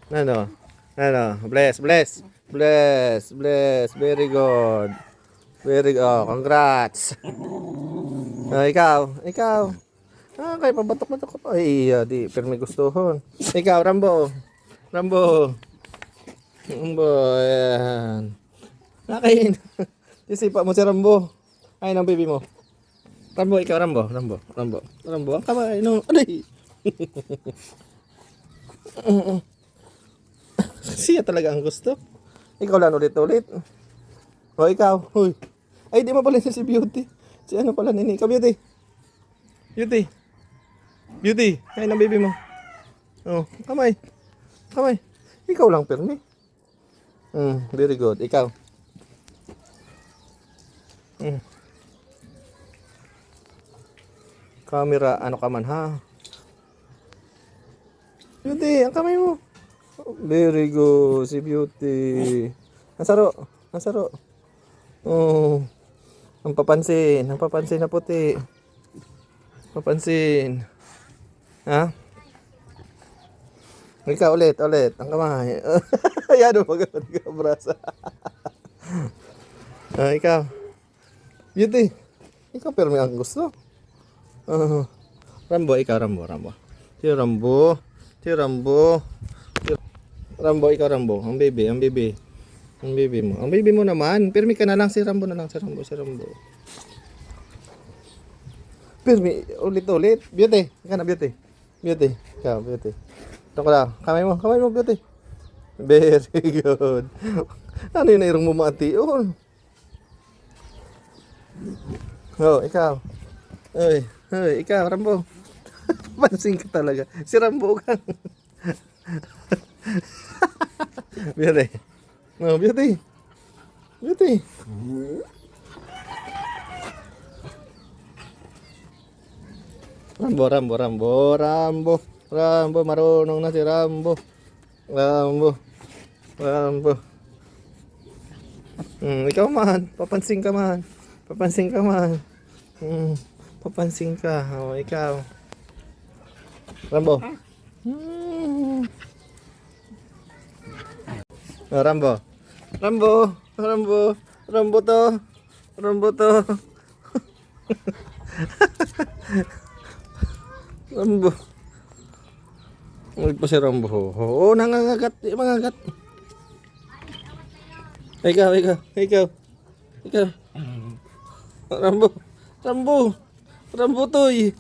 Ano? Ano? Bless, bless. Bless, bless. Very good. Very good. Oh, congrats. Ikaw. Kaya pabatok-batok ko pa. Ay, di, pero may gustuhon. Ikaw, Rambo. Rambo. Rambo, ayan. Nakain. Isipa mo si Rambo. Ay, ng baby mo. Rambo, ikaw, Rambo. Rambo, ang kamay, no. Aray. Siya talaga ang gusto. Ikaw lang ulit-ulit. O, ikaw. Huy. Ay, di mo pala si Beauty. Si ano pala nini. Ikaw, Beauty. Beauty. Ay, ng baby mo. Oh, kamay. Ikaw lang, Permi. Very good. Ikaw. Camera, ano ka man, ha? Beauty, ang kamay mo. Very good, si Beauty. Nasaro. Oh, ang papansin na puti. Papansin. Ha? Ikaw ulit, ang kamay. Ayan mo, brasa. Ikaw. Beauty. Ikaw, pero may ang gusto. Rambo, ikaw, Rambo. Si Rambo. Rambo, ikaw, Rambo. Ang baby mo. Ang baby mo naman. Pirmi ka na lang. Si Rambo. Pirmi, ulit. Beauty. Ikaw na, Beauty. Ikaw, Beauty. Ito ko lang. Kamay mo, Beauty. Very good. Ano yung nairong mumati? Oh, ikaw. Ikaw, Rambo. Pansin ka talaga. Si Rambo ka. Beauty. No, Beauty. Rambo. Marunong na si Rambo. Ikaw man. Papansin ka man. Papansin ka. Oh, ikaw. Rambo. Rambo to. Rambo. Ulit pa si Rambo. Oo, nangangagat. Ikaw. Rambo toy.